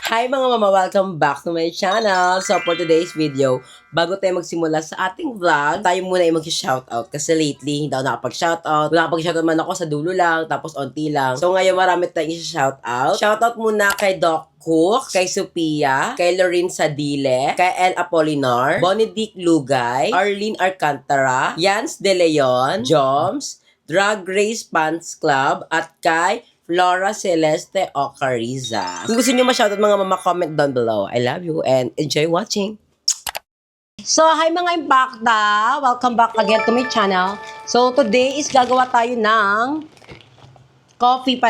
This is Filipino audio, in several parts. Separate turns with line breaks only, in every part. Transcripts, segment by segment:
Hi mga mama! Welcome back to my channel! So for today's video, bago tayo magsimula sa ating vlog, tayo muna ay mag-shoutout. Kasi lately, hindi ako nakapag-shoutout. Nakapag-shoutout man ako sa dulo lang, tapos onti lang. So ngayon marami tayong i-shoutout. Shoutout muna kay Doc Cook, kay Sophia, kay Lorraine Sadile, kay El Apolinar, Bonedic Lugay, Arlene Alcantara, Yans De Leon, Joms, Drag Race Pants Club, at kay Flora Celeste Ocariza. Kung gusto nyo ma-shoutout mga mama, comment down below. I love you and enjoy watching. So, hi mga Impacta! Welcome back again to my channel. So, today is gagawa tayo ng coffee.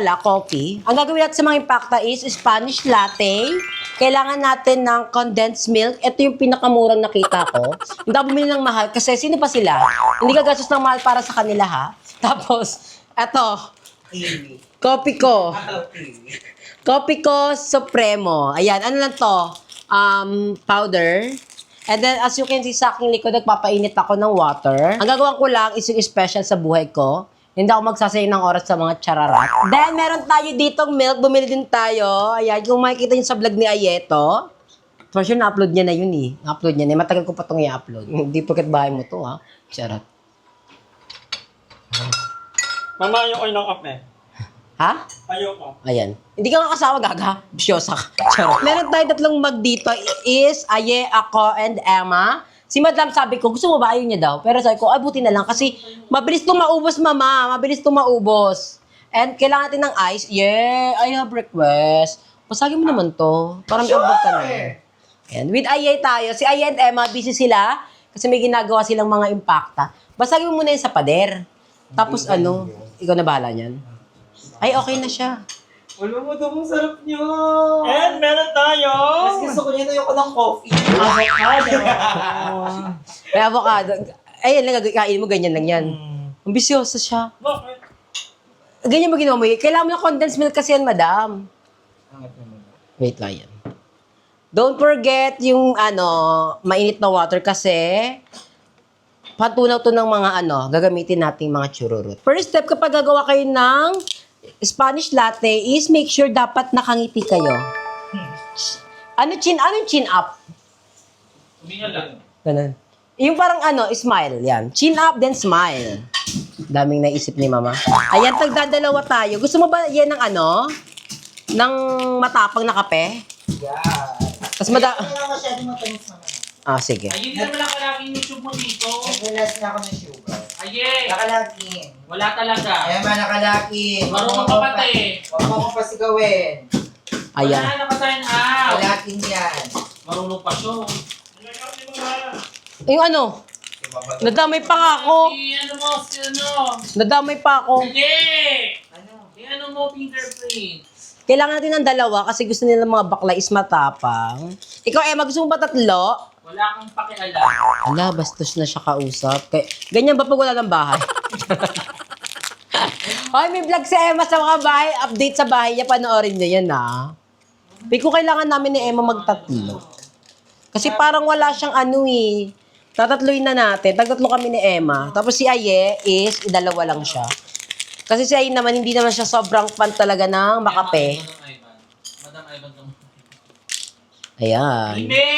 Ang gagawin natin sa mga Impacta is Spanish latte. Kailangan natin ng condensed milk. Ito yung pinakamurang nakita ko. Hindi ako bumili ng mahal kasi sino pa sila? Hindi ka gastos ng mahal para sa kanila ha. Tapos, eto. Coffee ko Supremo. Ayan, ano lang to? Powder. And then, as you can see sa aking likod, nagpapainit ako ng water. Ang gagawin ko lang is yung special sa buhay ko. Hindi ako magsasayang ng oras sa mga chararat. Then, meron tayo ditong milk. Bumili din tayo. Ayan, kung makikita nyo sa vlog ni Ayeto. For sure, na-upload niya na yun eh. Na-upload niya na. Matagal ko pa itong i-upload. Hindi porket bahay mo to ha. Charat.
Mama, ayoko yun ng off eh.
Ha?
Ayoko.
Ayan. Hindi ka kakasawa, gaga. Bisyosa ka. Charot. Meron tayo tatlong mag dito. Is Aye, ako, and Emma. Si Madam sabi ko, gusto mo ba? Ayaw niya daw. Pero sabi ko, ay buti na lang. Kasi mabilis itong maubos, mama. Mabilis itong maubos. And kailangan natin ng ice. Yeah, I have request. Pasagin mo naman to. Para may abot ka na. Ayan. With Aye tayo. Si Aye and Emma, busy sila. Kasi may ginagawa silang mga impacta. Basagin mo muna yun sa pader. Tapos ano, ikaw na bahala niyan. Ay, okay na siya.
Wala mo daw, ang sarap niyo.
And meron tayo!
Mas gusto ko niya na yung ng coffee.
May avocado. Ayan lang, kain mo, ganyan lang yan. Ang bisyoso siya.
Bakit?
Ganyan mo ginawa mo. Kailangan mo ng condensed milk kasi yan, madam. Wait lang yan. Don't forget yung, mainit na water kasi patunaw to ng mga, gagamitin nating mga chururut. First step, kapag gagawa kayo ng Spanish latte is make sure dapat nakangiti kayo. Anong chin up?
Huminga lang.
Ganun. Yung parang smile. Yan. Chin up, then smile. Daming naisip ni mama. Ayan, tagdadalawa tayo. Gusto mo ba yan ng ng matapang na kape?
Yeah.
Tapos
Hindi na masyadong matamis naman.
sige.
Ayun naman lang palaging YouTube mo dito.
Nag-realize na ako ng sugar.
Aye!
Nakalagin.
Wala talaga.
Ayan ba, nakalagin.
Marunong ka pati.
Huwag mo akong pasigawin.
Ayan.
Wala, nakasign out.
Nakalagin yan.
Marunong pa siya.
Yung nadamay pa nga ako. Nadamay pa ako.
Hindi!
Ano?
Ano mo, fingerprints?
Kailangan natin ng dalawa kasi gusto nila mga bakla is matapang. Ikaw, Emma, gusto mo ba tatlo?
Wala akong pakialam.
Ala, bastos na siya kausap. Ganyan ba pag wala ng bahay? Ay, may vlog si Emma sa mga bahay. Update sa bahay niya. Panoorin niyo yan, ha? Piko, kailangan namin ni Emma magtatlo. Kasi parang wala siyang Tatatluin na natin. Tagtatlo kami ni Emma. Tapos si Aye is, dalawa lang siya. Kasi si Aye naman, hindi naman siya sobrang fan talaga ng makape.
Madam Ivan ka mo.
Ayan.
Hindi!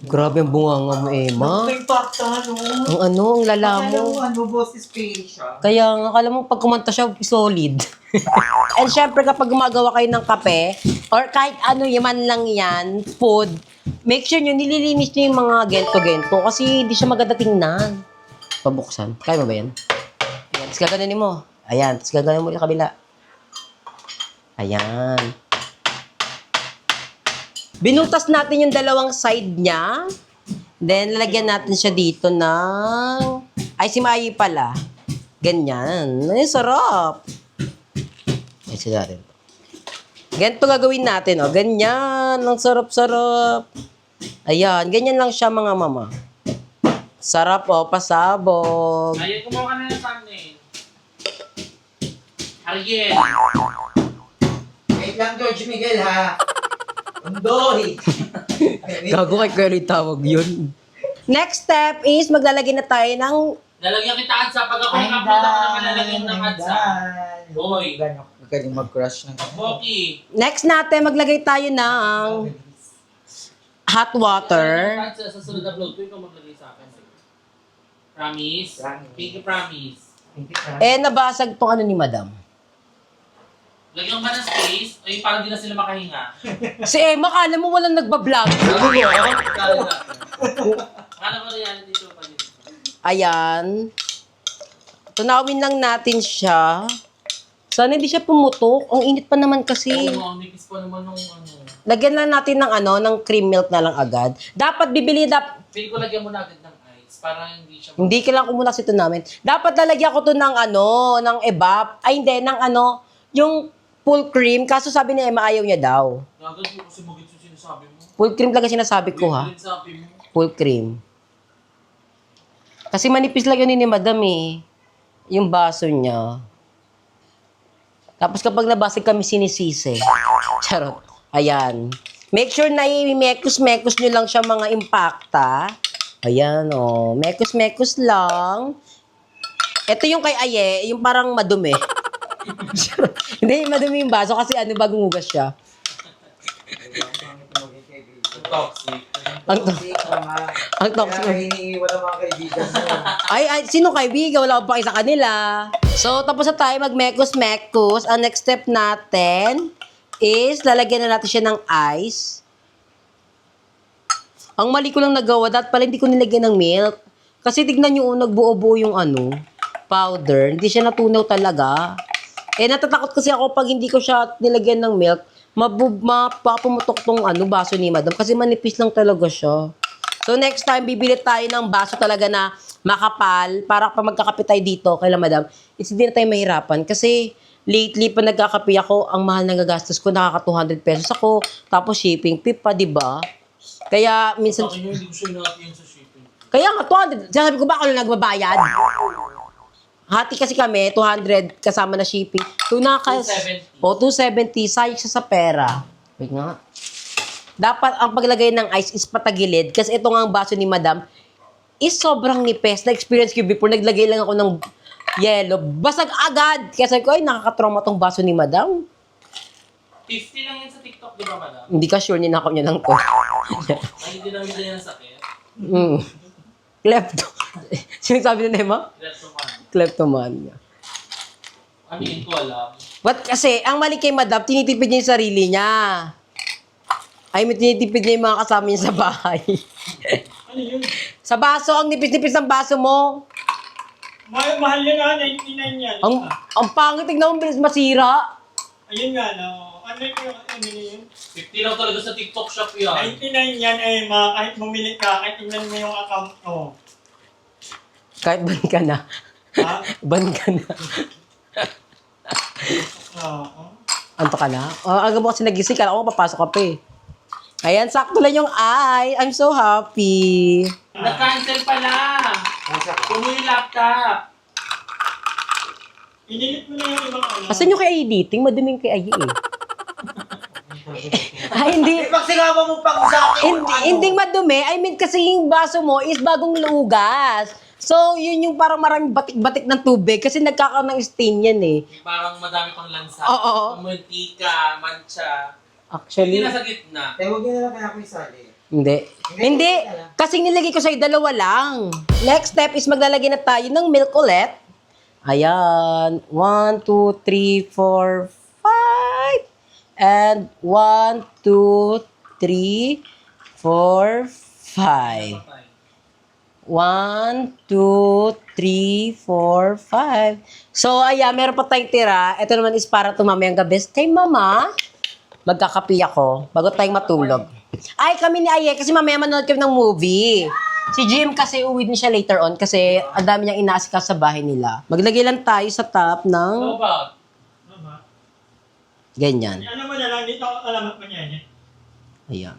Grabe ang bunganga mo, Emma.
May pakta, no?
Ang lala mo.
Boses siya.
Kaya nga, akala mo pag kumanta siya, solid. And syempre, kapag gumagawa kayo ng kape, or kahit yaman lang yan, food, make sure nyo, nililinis nyo yung mga gento-gento kasi hindi siya maganda tingnan. Pabuksan. Kaya mo ba yan? Ayan, tapos gaganin mo. Ayan, tapos gaganin mo yung kabila. Ayan. Binutas natin yung dalawang side niya. Then, lalagyan natin siya dito ng... Ay, si Mayi pala. Ganyan. Ay, sarap. Ay, sila rin. Ganito gagawin natin, Ganyan. Ang sarap-sarap. Ayan. Ganyan lang siya, mga mama. Sarap, pasabog.
Ayun, kumuha ka na ng thumbnail. Ariel!
Wait lang, George Miguel, ha? Undoy!
Gago kay Curly tawag yun. Next step is maglalagay na tayo ng
Lalagyan kita adsa pag ako nag-upload ako ng malalagyan ng adsa. Hoy.
galing mag-crush ng
Moki.
Next natin, maglagay tayo ng hot water.
Sa sunod na vlog ko, ikaw maglagay sa akin. Promise?
Promise.
Pinky promise.
Nabasag tong ano ni madam.
Lagyan mo ba ng space? Ay, parang di na sila makahinga.
Si Emma, kala mo walang nagbablog.
Kala mo na yan, dito pa dito.
Ayan. Tunawin lang natin siya. Sana hindi siya pumutok. Ang init pa naman kasi.
Oo, nipis pa naman nung ano.
Lagyan lang natin ng ng cream milk na lang agad. Dapat bibili
Feel ko lagyan mo na agad ng ice para hindi siya...
Hindi kailangan ko muna ito namin. Dapat lalagyan ko to ng ng evap. Ay hindi, ng yung full cream. Kaso sabi ni Emma ayaw niya daw.
Agad mo kasi magit yung sinasabi mo.
Full cream talaga sinasabi ko ha.
Sabi mo.
Full cream. Kasi manipis lang yun ni Madam eh. Yung baso niya. Tapos kapag nabasag kami sinisisi. Charot. Ayan. Make sure na i-mekos-mekos nyo lang siya mga impacta. Ayan o. Mekos-mekos lang. Ito yung kay Aye, yung parang madumi. Hindi, madumi yung baso kasi bagong hugas siya.
Toxic.
Ang
Ang
toxic.
Kaya hiniiwan ang mga kaibigan mo.
Ay, sino kaibigan? Wala akong paki sa kanila. So, tapos na tayo mag-mekos-mekos. Ang next step natin is lalagyan na natin siya ng ice. Ang mali ko lang nagawa, dapat pala hindi ko nilagyan ng milk. Kasi tignan nyo, nagbuo-buo yung powder. Hindi siya natunaw talaga. Natatakot kasi ako pag hindi ko siya nilagyan ng milk, mapapumutok tong baso ni Madam. Kasi manipis lang talaga siya. So next time, bibili tayo ng baso talaga na makapal para pa magkakape tayo dito kay Madam. Hindi na tayo mahirapan. Kasi lately, pa nagkakape ako, ang mahal na gagastos ko, nakaka 200 pesos ako. Tapos shipping fee pa, di ba? Kaya minsan...
Sa akin yun, hindi ko siya inaatiyan sa shipping.
Kaya nga, 200. Sabi ko ba ako na nagbabayad? Hati kasi kami, 200 kasama na shipping.
270.
270. Sayang siya sa pera. Wait nga. Dapat ang paglagay ng ice is patagilid. Kasi ito nga ang baso ni Madam is sobrang nipes. Na-experience ko before, naglagay lang ako ng yellow. Basag agad. Kaya sabi ko, ay, nakakatrauma tong baso ni Madam.
50 lang yan sa TikTok, di ba, madam?
Hindi ka sure, ninakaw niya lang to.
Ay, hindi namin yan ang sakit.
Klepto. Sinasabi na Nema?
Let's man.
Kleptomania.
Amin ko alam.
But kasi, ang mali kay Madam, tinitipid niya yung sarili niya. Ay, may tinitipid niya yung mga kasama niya sa bahay.
Ano yun?
Sa baso, ang nipis-nipis ng baso mo.
Mahal yan nga, 99 yan.
Ang pangit, tignan mo, bilis masira.
Ayun nga, no. Ano yun?
50 lang talaga sa TikTok shop yan.
99 yan, kahit bumili ka, kahit tingnan mo yung account mo.
Kahit ban ka na.
Ha?
Ban ka na.
Oo.
Anto ka na? Aga mo kasi nagising, kala ko papasok ka pa eh. Ayan, sakto lang yung eye. I'm so happy.
Na-cancel pala. Puno yung laptop.
Inilit mo na yung ibang ano.
Asan yung kay editing? Maduming kay Ayi eh. Ay, hindi.
Pag sinama mo pang sa akin,
Hindi madumi. I mean, kasi yung baso mo is bagong lugas. So, yun yung parang maraming batik-batik ng tubig kasi nagkakaroon ng stain yan eh.
Parang madami pang lansa.
Oo.
Mantika, mancha.
Actually,
Hindi nasa gitna.
huwag niyo na lang kaya ako isali.
hindi. Hindi. Kasi nilagay ko sa'yo, dalawa lang. Next step is maglalagay na tayo ng milk ulit. Ayan. 1, 2, 3, 4, 5. And 1, 2, 3, 4, 5. 1, 2, 3, 4, 5. So, ayan, meron pa tayong tira. Ito naman is para tumamayang gabi. Kay Mama, magkakapi ako bago tayong matulog. Ay, kami ni Aye, kasi mamaya manood kami ng movie. Si Jim kasi uwi din siya later on kasi ang dami niyang inaasikaso sa bahay nila. Maglagay lang tayo sa top ng
How about?
Ano ba?
ganyan.
Ano mo na lang, dito alamat mo niyan.
Ayan.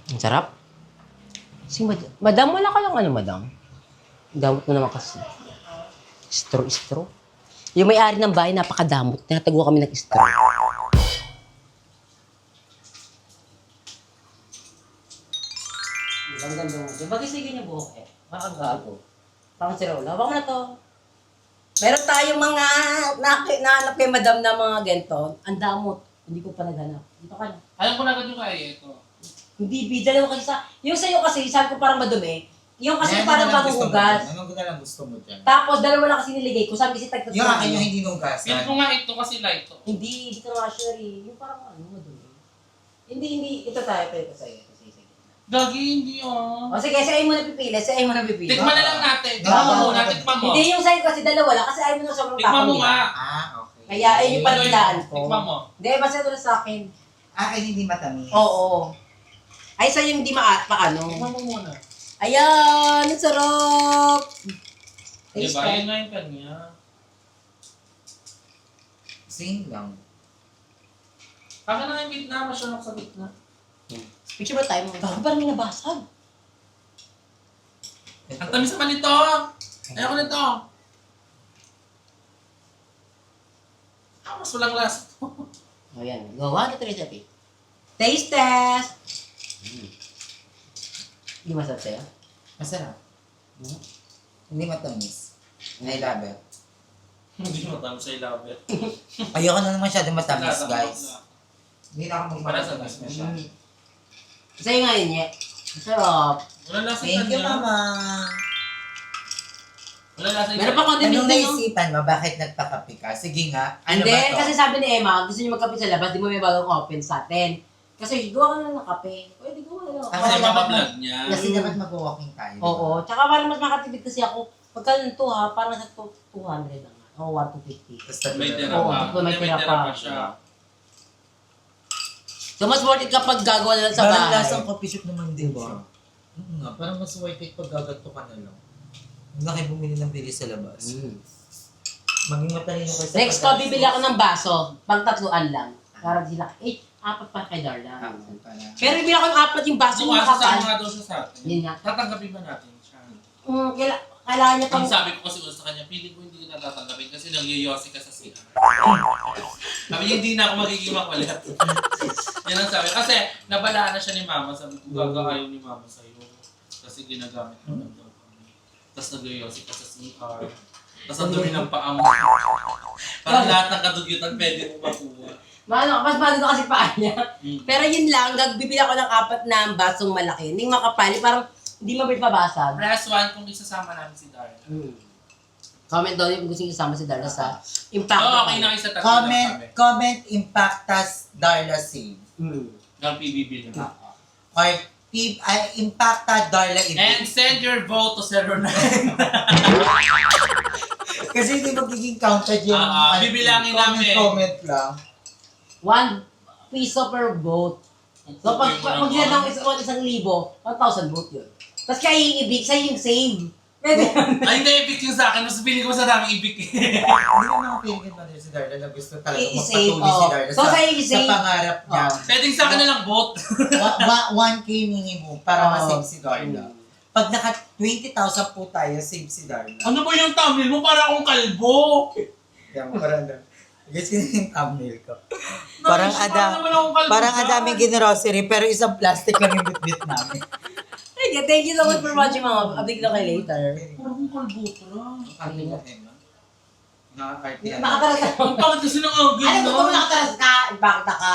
Ang sarap. Si Madam, wala ka lang Madam? Damot mo naman kasi. Straw. Yung may-ari ng bahay, napakadamot. Natagwa kami ng straw. Ang ganda mo. Bagay sa ganyan buhok eh. Makagago. Parang si Raul. Hawak mo na to. Meron tayong mga nahanap kay madam na mga ganito. Ang damot. Hindi ko pa naghanap. Dito ka na.
Alam ko na agad yung kaya ito.
Hindi, dalawa kasi sa... Yung sa'yo kasi, sabi ko parang madumi. Yung kasi
Ano
parang
na lang gusto mo
maguhugas.
dyan? Anong na lang gusto mo dyan?
Tapos dalawa lang kasi niligay ko. Sabi kasi tagtatlo.
Yung akin yung hindi nugasan.
Feel ko nga ito kasi light to.
Hindi ka naman sure eh. Yung parang ano, madumi. Hindi. Ito tayo. Ito sa'yo. Sige.
Gagi, hindi oh.
O sige, sa'yo mo na pipili. Sa'yo mo na pipili.
Tikman na lang natin.
No,
Tikman mo
no,
muna,
no.
tikman mo.
Hindi yung sa'yo kasi dalawa lang. Kasi ayaw mo na sobrang
Tikman mo
di ba?
nga.
Ah, okay.
Kaya ayun yung palatandaan ko.
Tikman mo.
Hindi, basta ito na sa akin.
Akin hindi matamis.
Oo. Ay, sa'yo hindi paano.
Tikman mo muna.
Ayan! Ang sarap! Taste
Diba?
test.
Yun nga yung kanya.
Same lang.
Kaka na yung gitna, masyadong sa gitna.
Picture ba tayo mo? Parang may nabasag.
Ang tamis naman nito! Ayoko nito! Mas walang lasa to.
O yan. Go, 1, 2, 3, set. Taste test! Hindi masarap sa'yo?
Masarap. Hindi matamis. I love it.
Hindi mo tama sa ilabit.
Ayoko na masyado matamis, guys. Hindi na ako
Para sa
magmatamis
tamis.
masyado.
Sa'yo nga yun, eh. Masarap.
Wala lasa
Thank you,
kanya.
Mama.
Wala lasa yung
Meron pa konti
Anong
minti, no?
naisipan mo? Bakit nagpakape ka? Sige nga. Ano
Hindi,
ba to?
kasi sabi ni Emma, gusto niyo magkape sa labas, di mo may bagong open sa atin. Kasi gawa ka na ng kape. Pwede gawa na lang.
Ah,
Kasi
dapat
mapablog niya.
Kasi dapat mag-walking tayo.
Oo. Tsaka parang mas makatipid kasi ako. Pagka nito ha, parang sa 200 lang. O 1 to 50.
Tapos tatlo
May
na
tira
lang.
Oo,
pa.
may tira pa.
siya.
So mas worth it kapag gagawa na lang sa
Parang
bahay.
lasang coffee shop naman din siya. Oo nga, parang mas worth it pag gaganto ka na lang. Huwag na kayo bumili ng bili sa labas. Maging matalino kayo sa
Next ko, bibili ako ng baso. Pang tatluan lang. Para sila, 4 pa kay Darla. Pero bibili ako ng 4 yung baso
So,
yung
kasama
makapal.
nga daw siya sa atin.
Yun nga.
Tatanggapin ba natin siya?
Kailangan niya pang...
Ang sabi ko kasi sa kanya, pili ko hindi kita tatanggapin kasi nagyoyosi ka sa CR. Sabi niya, hindi na ako magiging makulit. Yan ang sabi. Kasi nabalaan na siya ni Mama. Sabi ko, gagaayaw ni Mama sa'yo. Kasi ginagamit mo lang daw kami. Tapos nagyoyosi ka sa CR. Tapos ang dumi ng paa mo. Parang lahat ng kadugyutan pwede mo makuha.
Mas mahal kasi paa niya.
Mm.
Pero yun lang, bibili ako ng 4 na basong malaki. Hindi makapal, parang hindi mabilis mabasag.
Press 1 kung isasama namin si Darla.
Comment daw yung gusto niyo isama si Darla sa impact.
Oo, okay na isa tatlo
Comment Impactas Darla Save.
ng PBB na.
Or Impacta Darla
And
Event.
send your vote to 09.
Kasi hindi magiging counted yung
bibilangin namin.
comment lang.
1 piso per vote. So pag mag-share ng 1,000, 1,000 vote yun. Tapos kaya yung ibig, sa'yo yung save. Pwede yun.
Ay, hindi, ibig yung sa akin. Mas pili ko sa daming ibig.
Hindi mo nakapilingin pa din si Darla na gusto talaga
I-save,
magpatuloy si
oo.
Darla
So, sa'yo
sa
i-save.
pangarap niya.
Pwedeng sa akin na lang vote.
1K minimum para
Oo.
ma-save si Darla. Pag naka 20,000 po tayo, save si Darla.
Ano ba yung thumbnail mo? Para akong kalbo.
Kaya mo parang guys, yun yung thumbnail ko. Parang
naman akong kalbo.
parang ang daming grocery pero isang plastic lang yung bitbit namin.
Thank you so much for watching mga. Update lang kayo later.
Para akong kalbo.
Ano mo, Emma? Nakakarte yan.
Nakataras ka.
Ang pangit kasi ng angle,
Ano
no?
kung nakataras ka? Bakit ka?